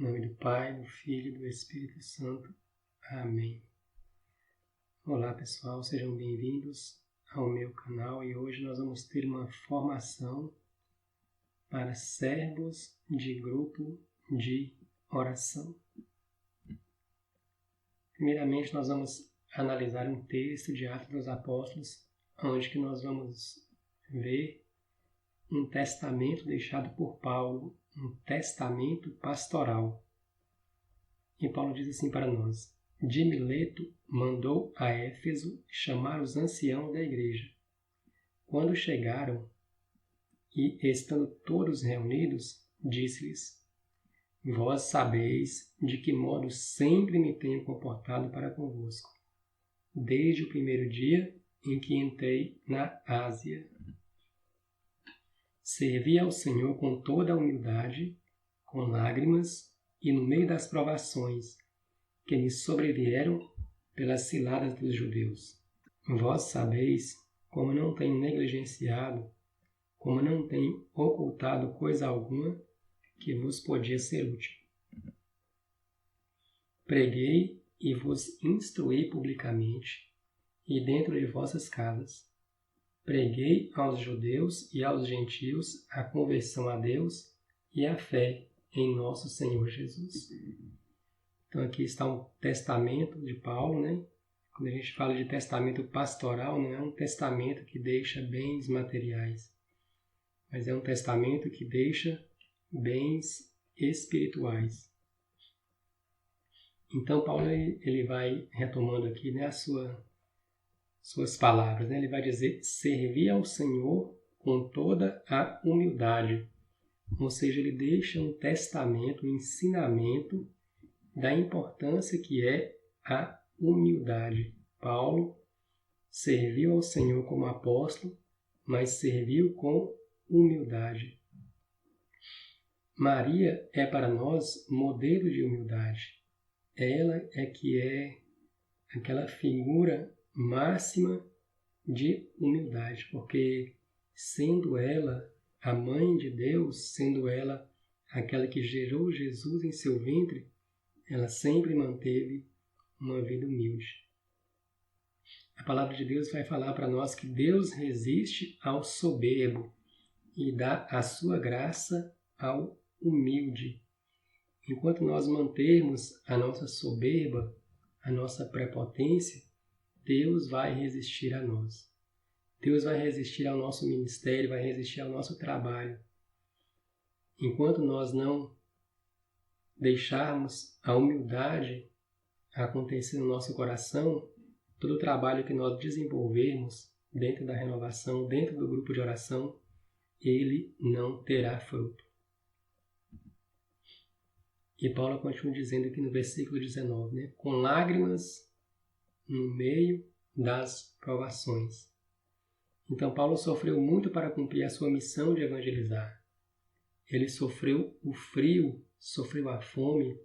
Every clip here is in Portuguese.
Em nome do Pai, do Filho e do Espírito Santo. Amém. Olá pessoal, sejam bem-vindos ao meu canal e hoje nós vamos ter uma formação para servos de grupo de oração. Primeiramente nós vamos analisar um texto de Atos dos Apóstolos, onde que nós vamos ver um testamento deixado por Paulo, um testamento pastoral. E Paulo diz assim para nós: de Mileto mandou a Éfeso chamar os anciãos da igreja. Quando chegaram e estando todos reunidos, disse-lhes: vós sabeis de que modo sempre me tenho comportado para convosco, desde o primeiro dia em que entrei na Ásia. Servi ao Senhor com toda a humildade, com lágrimas e no meio das provações que me sobrevieram pelas ciladas dos judeus. Vós sabeis como não tenho negligenciado, como não tenho ocultado coisa alguma que vos podia ser útil. Preguei e vos instruí publicamente e dentro de vossas casas. Preguei aos judeus e aos gentios a conversão a Deus e a fé em nosso Senhor Jesus. Então aqui está um testamento de Paulo, né? Quando a gente fala de testamento pastoral, não é um testamento que deixa bens materiais, mas é um testamento que deixa bens espirituais. Então Paulo ele vai retomando aqui, né, suas palavras, né? Ele vai dizer: servir ao Senhor com toda a humildade. Ou seja, ele deixa um testamento, um ensinamento da importância que é a humildade. Paulo serviu ao Senhor como apóstolo, mas serviu com humildade. Maria é para nós modelo de humildade. Ela é que é aquela figura máxima de humildade, porque sendo ela a mãe de Deus, sendo ela aquela que gerou Jesus em seu ventre, ela sempre manteve uma vida humilde. A palavra de Deus vai falar para nós que Deus resiste ao soberbo e dá a sua graça ao humilde. Enquanto nós mantermos a nossa soberba, a nossa prepotência, Deus vai resistir a nós. Deus vai resistir ao nosso ministério, vai resistir ao nosso trabalho. Enquanto nós não deixarmos a humildade acontecer no nosso coração, todo o trabalho que nós desenvolvermos dentro da renovação, dentro do grupo de oração, ele não terá fruto. E Paulo continua dizendo aqui no versículo 19, né? Com lágrimas no meio das provações. Então Paulo sofreu muito para cumprir a sua missão de evangelizar. Ele sofreu o frio, sofreu a fome,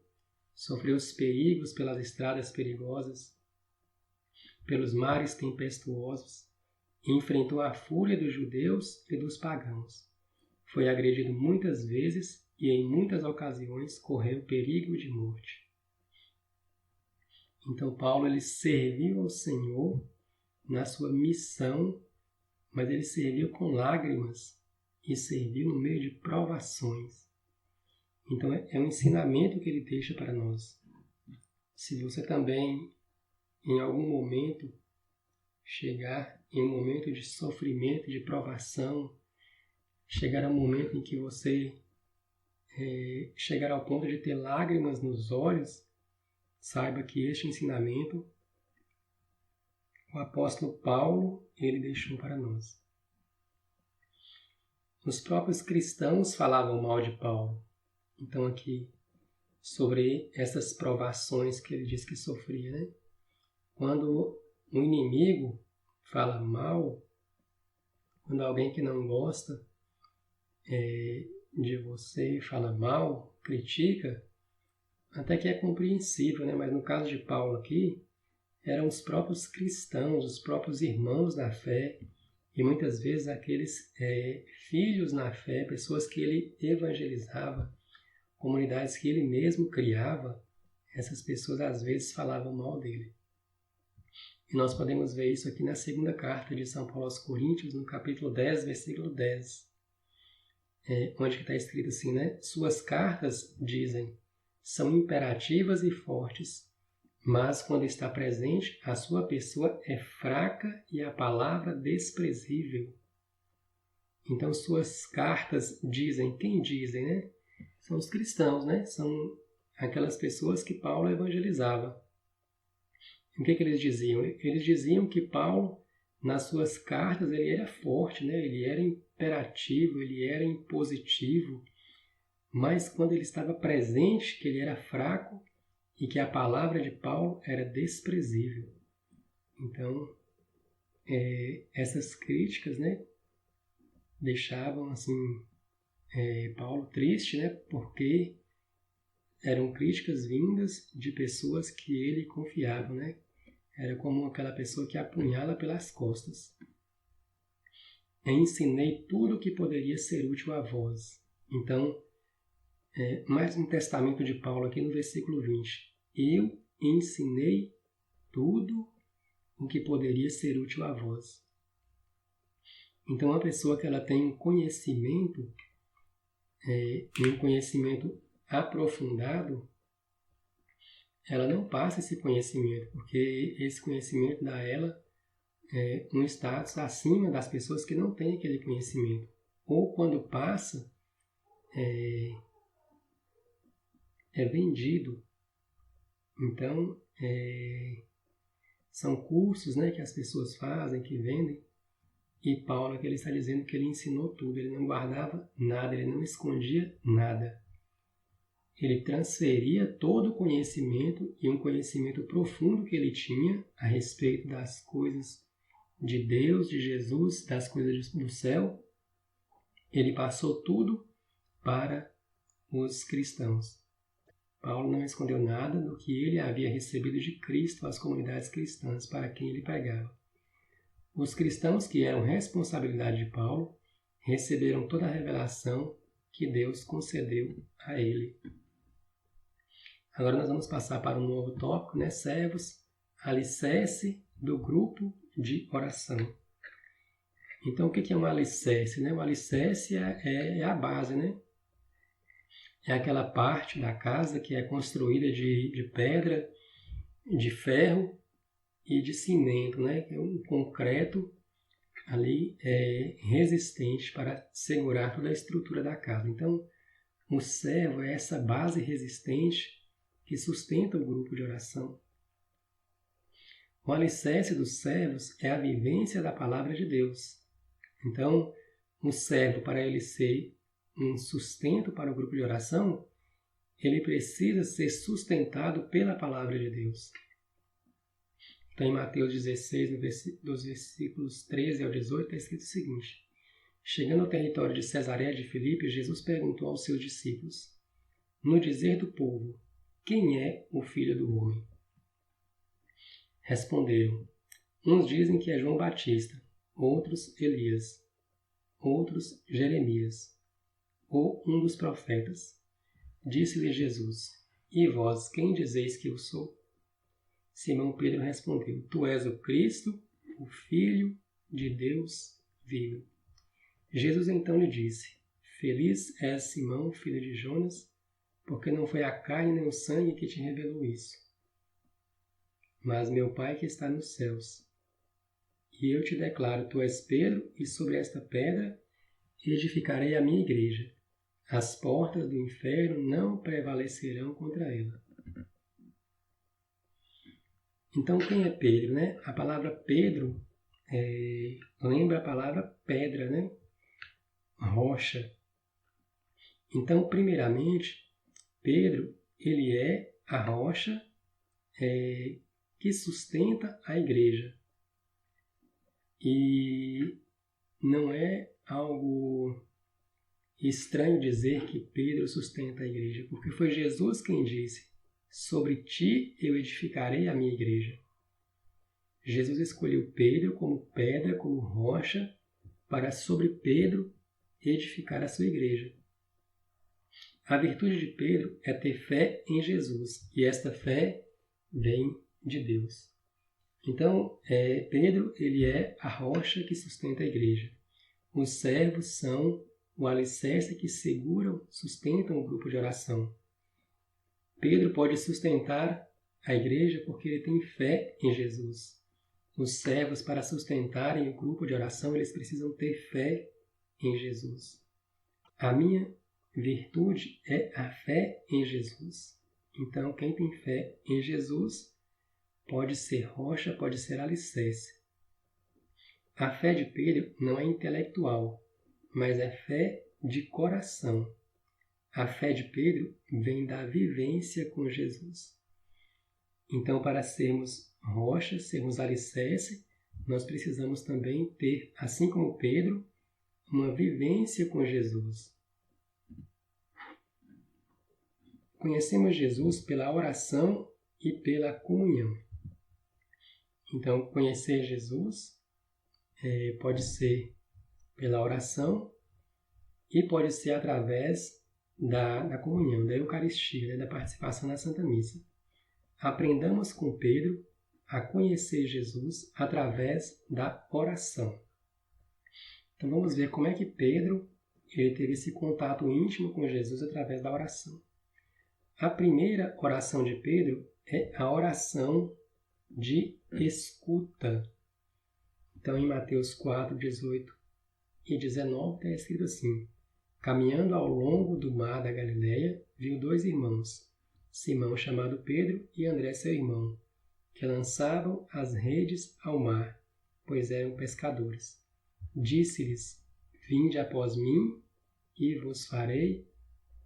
sofreu os perigos pelas estradas perigosas, pelos mares tempestuosos, e enfrentou a fúria dos judeus e dos pagãos. Foi agredido muitas vezes e em muitas ocasiões correu perigo de morte. Então Paulo ele serviu ao Senhor na sua missão, mas ele serviu com lágrimas e serviu no meio de provações. Então é um ensinamento que ele deixa para nós. Se você também, em algum momento, chegar em um momento de sofrimento, de provação, chegar a um momento em que você chegar ao ponto de ter lágrimas nos olhos, saiba que este ensinamento o apóstolo Paulo ele deixou para nós. Os próprios cristãos falavam mal de Paulo. Então aqui, sobre essas provações que ele diz que sofria, né? Quando um inimigo fala mal, quando alguém que não gosta de você fala mal, critica, até que é compreensível, né? Mas no caso de Paulo aqui, eram os próprios cristãos, os próprios irmãos da fé, e muitas vezes aqueles filhos na fé, pessoas que ele evangelizava, comunidades que ele mesmo criava, essas pessoas às vezes falavam mal dele. E nós podemos ver isso aqui na segunda carta de São Paulo aos Coríntios, no capítulo 10, versículo 10. Onde está escrito assim, né? Suas cartas, dizem, são imperativas e fortes, mas quando está presente, a sua pessoa é fraca e a palavra desprezível. Então, suas cartas dizem, quem dizem, né? São os cristãos, né? São aquelas pessoas que Paulo evangelizava. O que eles diziam? Eles diziam que Paulo, nas suas cartas, ele era forte, né? Ele era imperativo, ele era impositivo, mas quando ele estava presente, que ele era fraco e que a palavra de Paulo era desprezível. Então, essas críticas, né, deixavam assim Paulo triste, né, porque eram críticas vindas de pessoas que ele confiava, né? Era como aquela pessoa que apunhala pelas costas. Ensinei tudo o que poderia ser útil a vós. Então, mais um testamento de Paulo aqui no versículo 20. Eu ensinei tudo o que poderia ser útil a vós. Então, uma pessoa que ela tem um conhecimento, um conhecimento aprofundado, ela não passa esse conhecimento, porque esse conhecimento dá a ela um status acima das pessoas que não têm aquele conhecimento. Ou quando passa, é vendido. Então, são cursos, né, que as pessoas fazem, que vendem, e Paulo aqui ele está dizendo que ele ensinou tudo, ele não guardava nada, ele não escondia nada. Ele transferia todo o conhecimento e um conhecimento profundo que ele tinha a respeito das coisas de Deus, de Jesus, das coisas do céu. Ele passou tudo para os cristãos. Paulo não escondeu nada do que ele havia recebido de Cristo às comunidades cristãs para quem ele pregava. Os cristãos que eram responsabilidade de Paulo receberam toda a revelação que Deus concedeu a ele. Agora nós vamos passar para um novo tópico, né? Servos, alicerce do grupo de oração. Então, o que é um alicerce, né? O alicerce é a base, né? É aquela parte da casa que é construída de pedra, de ferro e de cimento, né? É um concreto ali resistente para segurar toda a estrutura da casa. Então, o servo é essa base resistente que sustenta o grupo de oração. O alicerce dos servos é a vivência da palavra de Deus. Então, o servo, para ele ser um sustento para o grupo de oração, ele precisa ser sustentado pela palavra de Deus. Então, em Mateus 16, dos versículos 13 ao 18, está escrito o seguinte: chegando ao território de Cesareia de Filipe, Jesus perguntou aos seus discípulos: no dizer do povo, quem é o Filho do Homem? Responderam: uns dizem que é João Batista, outros Elias, outros Jeremias, ou um dos profetas. Disse-lhe Jesus: e vós, quem dizeis que eu sou? Simão Pedro respondeu: tu és o Cristo, o Filho de Deus vivo. Jesus então lhe disse: feliz és, Simão, filho de Jonas, porque não foi a carne nem o sangue que te revelou isso, mas meu Pai que está nos céus. E eu te declaro, tu és Pedro, e sobre esta pedra edificarei a minha igreja. As portas do inferno não prevalecerão contra ela. Então, quem é Pedro, né? A palavra Pedro lembra a palavra pedra, né? Rocha. Então, primeiramente, Pedro, ele é a rocha que sustenta a igreja. E não é algo estranho dizer que Pedro sustenta a igreja, porque foi Jesus quem disse: sobre ti eu edificarei a minha igreja. Jesus escolheu Pedro como pedra, como rocha, para sobre Pedro edificar a sua igreja. A virtude de Pedro é ter fé em Jesus, e esta fé vem de Deus. Então, Pedro, ele é a rocha que sustenta a igreja. Os servos são o alicerce que sustentam o grupo de oração. Pedro pode sustentar a igreja porque ele tem fé em Jesus. Os servos, para sustentarem o grupo de oração, eles precisam ter fé em Jesus. A minha virtude é a fé em Jesus. Então, quem tem fé em Jesus pode ser rocha, pode ser alicerce. A fé de Pedro não é intelectual, mas é fé de coração. A fé de Pedro vem da vivência com Jesus. Então, para sermos rocha, sermos alicerce, nós precisamos também ter, assim como Pedro, uma vivência com Jesus. Conhecemos Jesus pela oração e pela comunhão. Então, conhecer Jesus pode ser pela oração e pode ser através da comunhão, da Eucaristia, da participação na Santa Missa. Aprendamos com Pedro a conhecer Jesus através da oração. Então vamos ver como é que Pedro teve esse contato íntimo com Jesus através da oração. A primeira oração de Pedro é a oração de escuta. Então, em Mateus 4, 18 e 19, está escrito assim: caminhando ao longo do mar da Galileia, viu 2 irmãos, Simão, chamado Pedro, e André, seu irmão, que lançavam as redes ao mar, pois eram pescadores. Disse-lhes: vinde após mim, e vos farei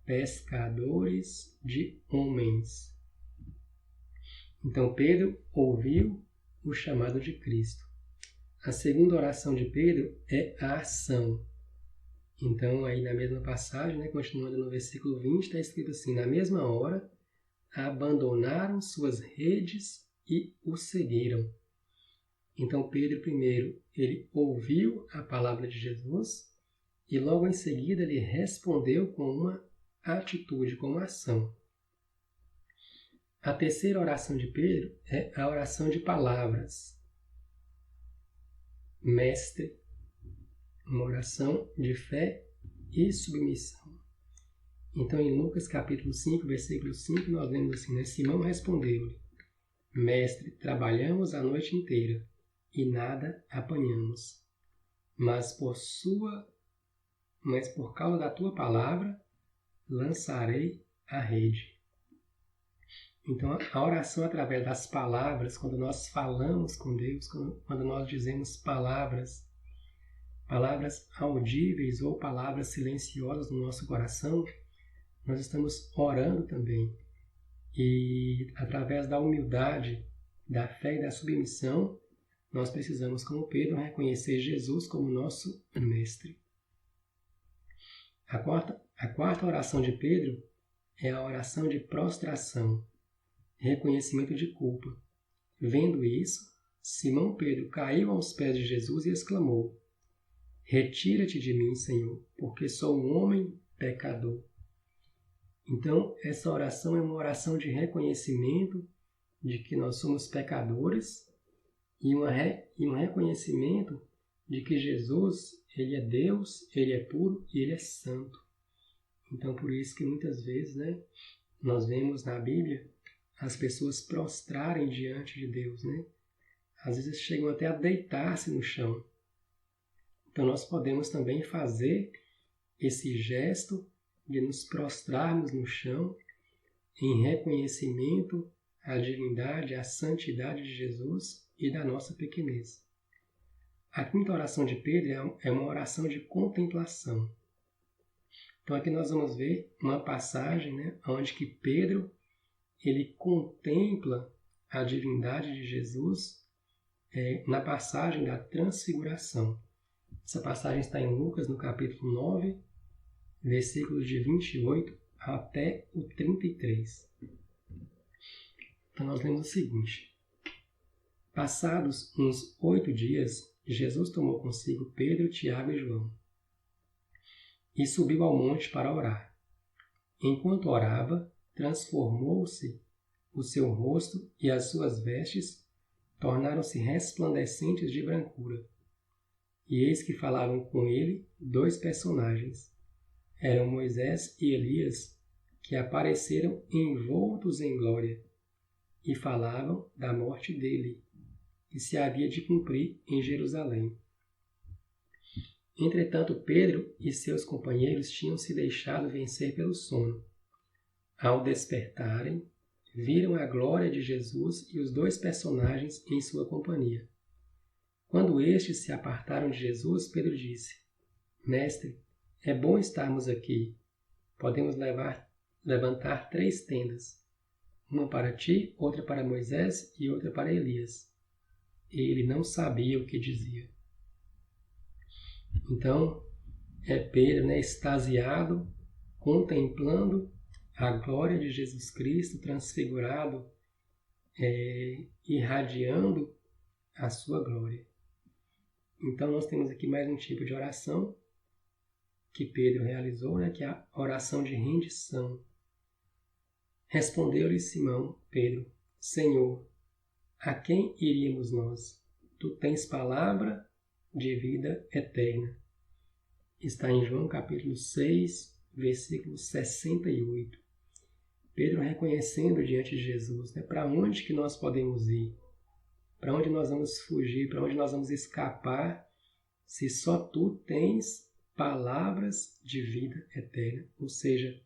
pescadores de homens. Então Pedro ouviu o chamado de Cristo. A segunda oração de Pedro é a ação. Então, aí na mesma passagem, continuando no versículo 20, está escrito assim: na mesma hora, abandonaram suas redes e o seguiram. Então, Pedro, primeiro, ele ouviu a palavra de Jesus e logo em seguida ele respondeu com uma atitude, com uma ação. A terceira oração de Pedro é a oração de palavras. Mestre, uma oração de fé e submissão. Então, em Lucas capítulo 5, versículo 5, nós lemos assim, Simão respondeu-lhe: Mestre, trabalhamos a noite inteira e nada apanhamos, mas por causa da tua palavra lançarei a rede. Então, a oração através das palavras, quando nós falamos com Deus, quando nós dizemos palavras audíveis ou palavras silenciosas no nosso coração, nós estamos orando também. E através da humildade, da fé e da submissão, nós precisamos, como Pedro, reconhecer Jesus como nosso mestre. A quarta oração de Pedro é a oração de prostração, reconhecimento de culpa. Vendo isso, Simão Pedro caiu aos pés de Jesus e exclamou: retira-te de mim, Senhor, porque sou um homem pecador. Então, essa oração é uma oração de reconhecimento de que nós somos pecadores e um reconhecimento de que Jesus, Ele é Deus, Ele é puro e Ele é santo. Então, por isso que muitas vezes, nós vemos na Bíblia as pessoas prostrarem diante de Deus, Às vezes chegam até a deitar-se no chão. Então, nós podemos também fazer esse gesto de nos prostrarmos no chão em reconhecimento à divindade, à santidade de Jesus e da nossa pequenez. A quinta oração de Pedro é uma oração de contemplação. Então aqui nós vamos ver uma passagem, onde que Pedro ele contempla a divindade de Jesus na passagem da transfiguração. Essa passagem está em Lucas, no capítulo 9, versículos de 28 até o 33. Então nós lemos o seguinte: passados uns 8 dias, Jesus tomou consigo Pedro, Tiago e João e subiu ao monte para orar. Enquanto orava, transformou-se o seu rosto e as suas vestes tornaram-se resplandecentes de brancura. E eis que falavam com ele 2 personagens. Eram Moisés e Elias, que apareceram envoltos em glória, e falavam da morte dele, que se havia de cumprir em Jerusalém. Entretanto, Pedro e seus companheiros tinham se deixado vencer pelo sono. Ao despertarem, viram a glória de Jesus e os 2 personagens em sua companhia. Quando estes se apartaram de Jesus, Pedro disse: Mestre, é bom estarmos aqui. Podemos levantar 3 tendas, uma para ti, outra para Moisés e outra para Elias. Ele não sabia o que dizia. Então, Pedro, extasiado, contemplando a glória de Jesus Cristo transfigurado, irradiando a sua glória. Então, nós temos aqui mais um tipo de oração que Pedro realizou, que é a oração de rendição. Respondeu-lhe Simão, Pedro: Senhor, a quem iríamos nós? Tu tens palavra de vida eterna. Está em João capítulo 6, versículo 68. Pedro reconhecendo diante de Jesus, para onde que nós podemos ir? Para onde nós vamos fugir? Para onde nós vamos escapar? Se só tu tens palavras de vida eterna. Ou seja,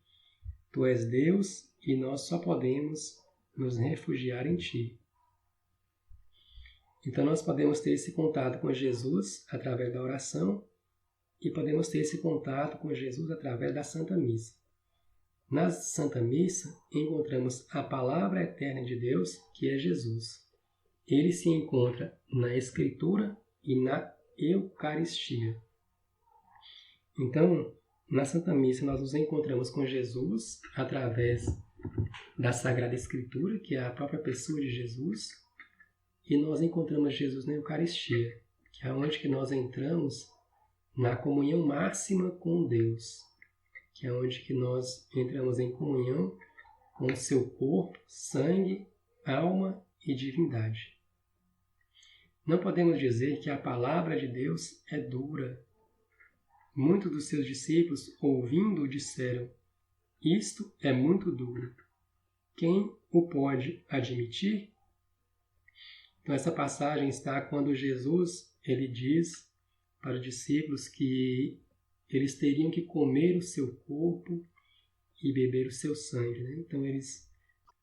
tu és Deus e nós só podemos nos refugiar em ti. Então nós podemos ter esse contato com Jesus através da oração e podemos ter esse contato com Jesus através da Santa Missa. Na Santa Missa encontramos a palavra eterna de Deus, que é Jesus. Ele se encontra na Escritura e na Eucaristia. Então, na Santa Missa nós nos encontramos com Jesus através da Sagrada Escritura, que é a própria pessoa de Jesus, e nós encontramos Jesus na Eucaristia, que é onde que nós entramos na comunhão máxima com Deus, que é onde que nós entramos em comunhão com o seu corpo, sangue, alma e divindade. Não podemos dizer que a palavra de Deus é dura. Muitos dos seus discípulos, ouvindo, disseram: isto é muito duro. Quem o pode admitir? Então essa passagem está quando Jesus ele diz para os discípulos que eles teriam que comer o seu corpo e beber o seu sangue. Então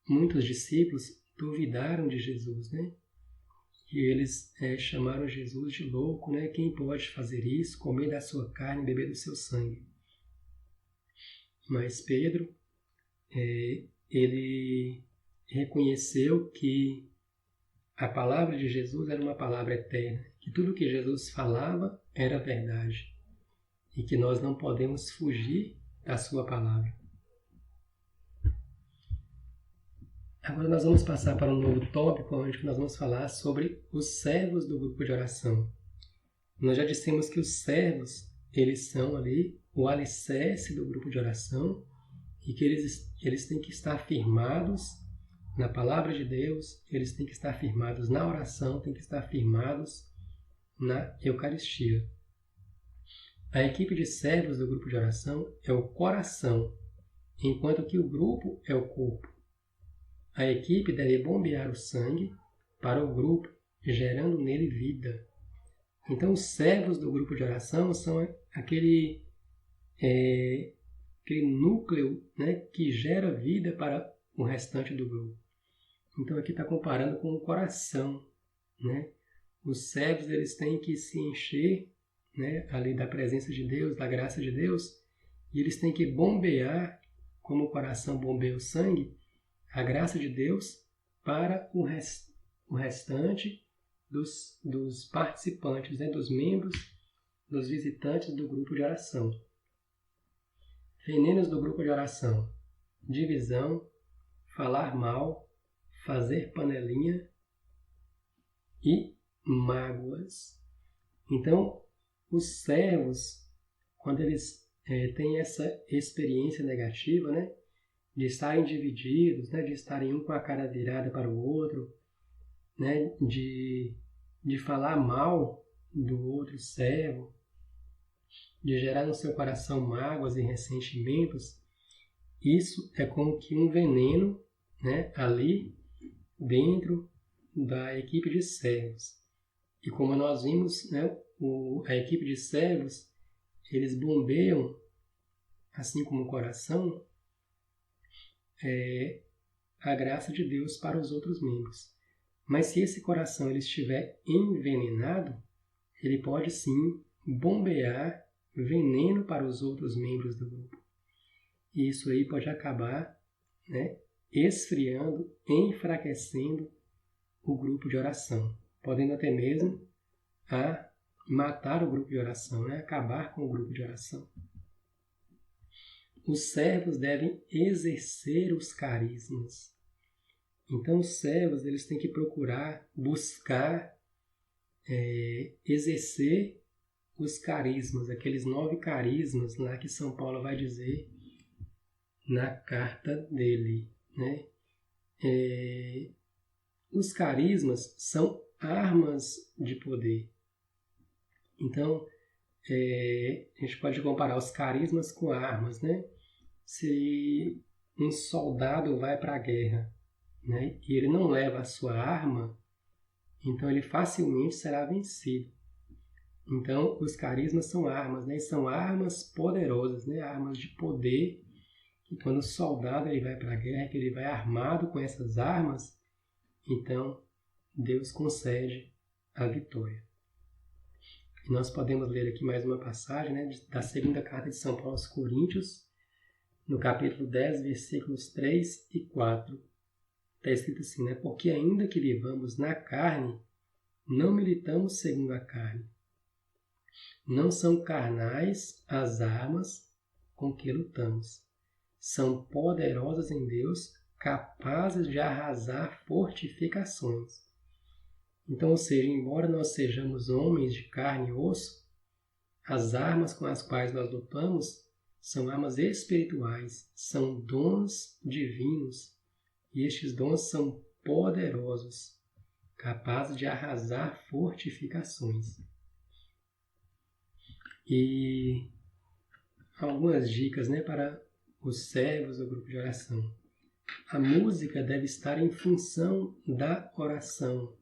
muitos discípulos duvidaram de Jesus, E eles chamaram Jesus de louco, Quem pode fazer isso? Comer da sua carne e beber do seu sangue. Mas Pedro, ele reconheceu que a palavra de Jesus era uma palavra eterna, que tudo que Jesus falava era verdade e que nós não podemos fugir da sua palavra. Agora nós vamos passar para um novo tópico, onde nós vamos falar sobre os servos do grupo de oração. Nós já dissemos que os servos, eles são ali o alicerce do grupo de oração e que eles têm que estar firmados na palavra de Deus, eles têm que estar firmados na oração, têm que estar firmados na Eucaristia. A equipe de servos do grupo de oração é o coração, enquanto que o grupo é o corpo. A equipe deve bombear o sangue para o grupo, gerando nele vida. Então, os servos do grupo de oração são aquele núcleo que gera vida para o restante do grupo. Então, aqui está comparando com o coração. Os servos eles têm que se encher ali da presença de Deus, da graça de Deus, e eles têm que bombear, como o coração bombeia o sangue, a graça de Deus para o restante dos participantes, dos membros, dos visitantes do grupo de oração. Venenos do grupo de oração: divisão, falar mal, fazer panelinha e mágoas. Então, os servos, quando eles têm essa experiência negativa, de estarem divididos, né, de estarem um com a cara virada para o outro, né, de falar mal do outro servo, de gerar no seu coração mágoas e ressentimentos, isso é como que um veneno, né, ali dentro da equipe de servos. E como nós vimos, né, a equipe de servos, eles bombeiam, assim como o coração, a graça de Deus para os outros membros. Mas se esse coração ele estiver envenenado, ele pode sim bombear veneno para os outros membros do grupo. E isso aí pode acabar, né, esfriando, enfraquecendo o grupo de oração, podendo até mesmo matar o grupo de oração, né, acabar com o grupo de oração. Os servos devem exercer os carismas. Então, os servos eles têm que procurar, buscar, exercer os carismas, aqueles 9 carismas lá que São Paulo vai dizer na carta dele, né? Os carismas são armas de poder. Então, a gente pode comparar os carismas com armas, né? Se um soldado vai para a guerra, né, e ele não leva a sua arma, então ele facilmente será vencido. Então, os carismas são armas, né? São armas poderosas, né? Armas de poder, que quando o soldado ele vai para a guerra, que ele vai armado com essas armas, então Deus concede a vitória. E nós podemos ler aqui mais uma passagem, né, da segunda carta de São Paulo aos Coríntios, no capítulo 10, versículos 3 e 4. Está escrito assim, né? Porque ainda que vivamos na carne, não militamos segundo a carne. Não são carnais as armas com que lutamos. São poderosas em Deus, capazes de arrasar fortificações. Então, ou seja, embora nós sejamos homens de carne e osso, as armas com as quais nós lutamos são armas espirituais, são dons divinos, e estes dons são poderosos, capazes de arrasar fortificações. E algumas dicas, né, para os servos do grupo de oração. A música deve estar em função da oração.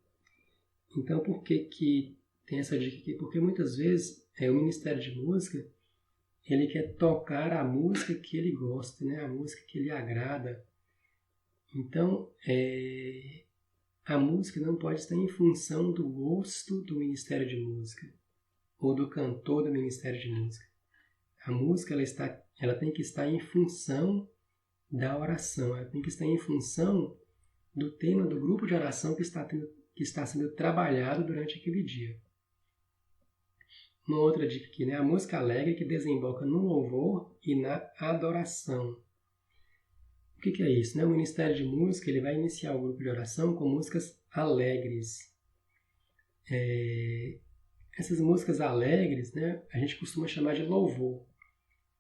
Então, por que tem essa dica aqui? Porque muitas vezes o Ministério de Música ele quer tocar a música que ele gosta, né? A música que lhe agrada. Então, a música não pode estar em função do gosto do Ministério de Música ou do cantor do Ministério de Música. A música ela tem que estar em função da oração, ela tem que estar em função do tema do grupo de oração que está sendo trabalhado durante aquele dia. Uma outra dica aqui, né? A música alegre que desemboca no louvor e na adoração. O que é isso? Né? O Ministério de Música ele vai iniciar o grupo de oração com músicas alegres. Essas músicas alegres, né, a gente costuma chamar de louvor,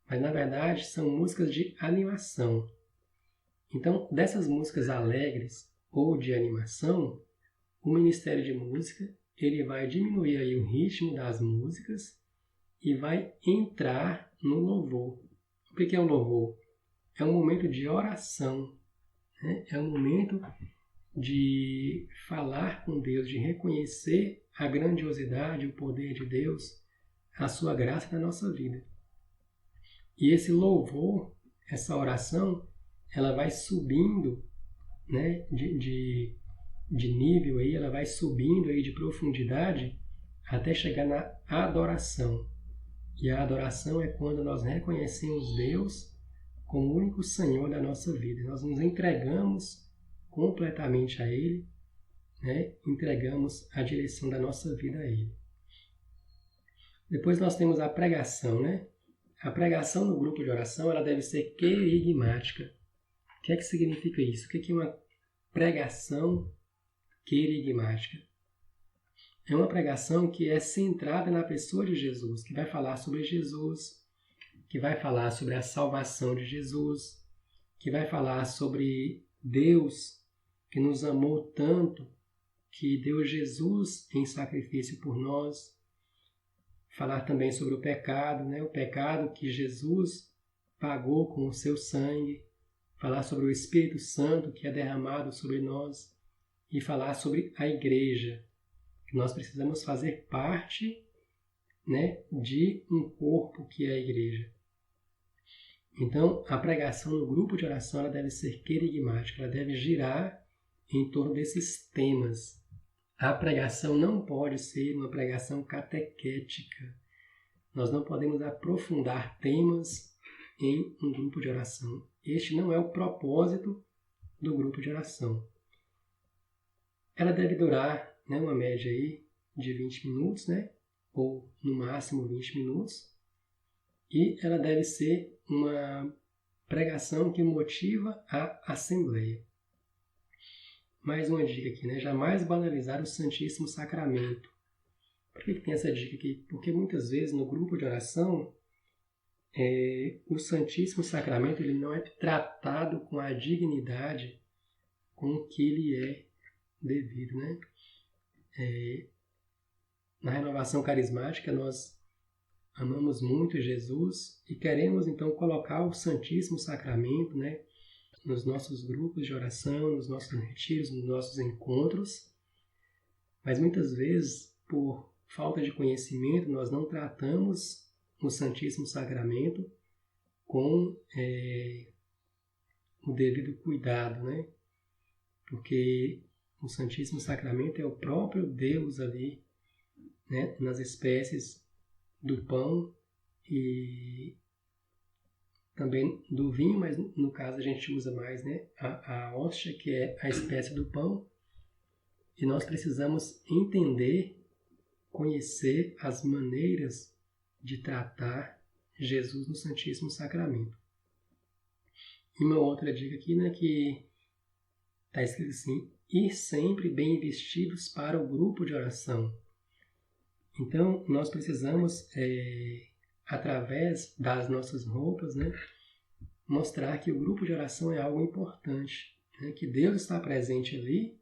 mas na verdade são músicas de animação. Então, dessas músicas alegres ou de animação, o Ministério de Música ele vai diminuir aí o ritmo das músicas e vai entrar no louvor. O que é o louvor? É um momento de oração, né? É um momento de falar com Deus, de reconhecer a grandiosidade, o poder de Deus, a sua graça na nossa vida. E esse louvor, essa oração, ela vai subindo, né, de nível, aí, ela vai subindo aí de profundidade até chegar na adoração. E a adoração é quando nós reconhecemos Deus como o único Senhor da nossa vida. Nós nos entregamos completamente a Ele, né? Entregamos a direção da nossa vida a Ele. Depois nós temos a pregação, né? A pregação no grupo de oração ela deve ser querigmática. O que significa isso? O que é uma pregação querigmática? É uma pregação que é centrada na pessoa de Jesus, que vai falar sobre Jesus, que vai falar sobre a salvação de Jesus, que vai falar sobre Deus que nos amou tanto, que deu Jesus em sacrifício por nós. Falar também sobre o pecado, né? O pecado que Jesus pagou com o seu sangue. Falar sobre o Espírito Santo que é derramado sobre nós. E falar sobre a igreja, que nós precisamos fazer parte, né, de um corpo que é a igreja. Então, a pregação no grupo de oração ela deve ser querigmática, ela deve girar em torno desses temas. A pregação não pode ser uma pregação catequética. Nós não podemos aprofundar temas em um grupo de oração. Este não é o propósito do grupo de oração. Ela deve durar, né, uma média aí de 20 minutos, né, ou no máximo 20 minutos. E ela deve ser uma pregação que motiva a assembleia. Mais uma dica aqui, né? Jamais banalizar o Santíssimo Sacramento. Por que tem essa dica aqui? Porque muitas vezes no grupo de oração, o Santíssimo Sacramento ele não é tratado com a dignidade com que ele é devido, né? Na renovação carismática, nós amamos muito Jesus e queremos então colocar o Santíssimo Sacramento, né, nos nossos grupos de oração, nos nossos retiros, nos nossos encontros, mas muitas vezes, por falta de conhecimento, nós não tratamos o Santíssimo Sacramento com o devido cuidado, né? Porque o Santíssimo Sacramento é o próprio Deus ali, né, nas espécies do pão e também do vinho, mas no caso a gente usa mais, né, a hóstia, que é a espécie do pão, e nós precisamos entender, conhecer as maneiras de tratar Jesus no Santíssimo Sacramento. E uma outra dica aqui, né, que está escrito assim: ir sempre bem vestidos para o grupo de oração. Então, nós precisamos, através das nossas roupas, né, mostrar que o grupo de oração é algo importante, né, que Deus está presente ali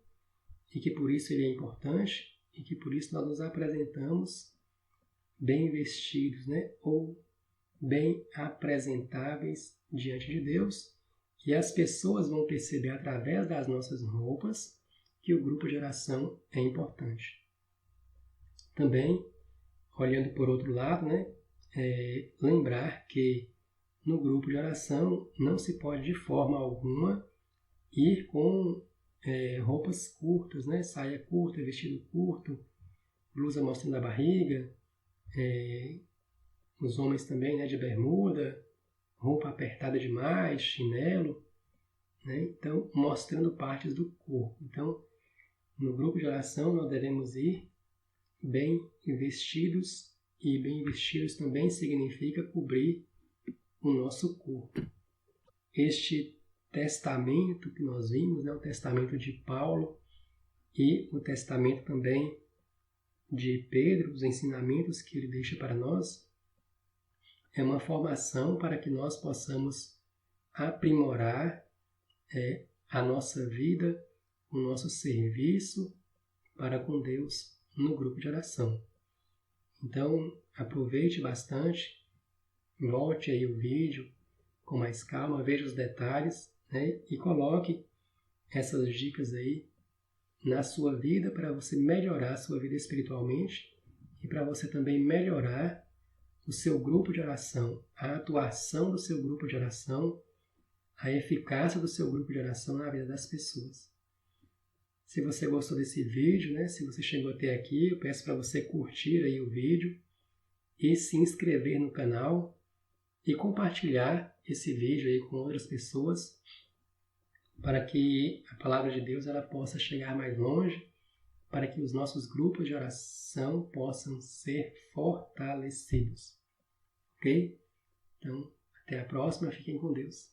e que por isso ele é importante e que por isso nós nos apresentamos bem vestidos, né, ou bem apresentáveis diante de Deus, e as pessoas vão perceber através das nossas roupas que o grupo de oração é importante. Também, olhando por outro lado, né, lembrar que no grupo de oração não se pode de forma alguma ir com roupas curtas, né, saia curta, vestido curto, blusa mostrando a barriga, os homens também, né, de bermuda, roupa apertada demais, chinelo, né, então mostrando partes do corpo. Então, no grupo de oração nós devemos ir bem vestidos, e bem vestidos também significa cobrir o nosso corpo. Este testamento que nós vimos, né, o testamento de Paulo e o testamento também de Pedro, os ensinamentos que ele deixa para nós, é uma formação para que nós possamos aprimorar a nossa vida, o nosso serviço para com Deus no grupo de oração. Então, aproveite bastante, volte aí o vídeo com mais calma, veja os detalhes, né, e coloque essas dicas aí na sua vida para você melhorar a sua vida espiritualmente e para você também melhorar o seu grupo de oração, a atuação do seu grupo de oração, a eficácia do seu grupo de oração na vida das pessoas. Se você gostou desse vídeo, né, se você chegou até aqui, eu peço para você curtir aí o vídeo e se inscrever no canal e compartilhar esse vídeo aí com outras pessoas para que a palavra de Deus ela possa chegar mais longe, para que os nossos grupos de oração possam ser fortalecidos. Ok? Então, até a próxima. Fiquem com Deus.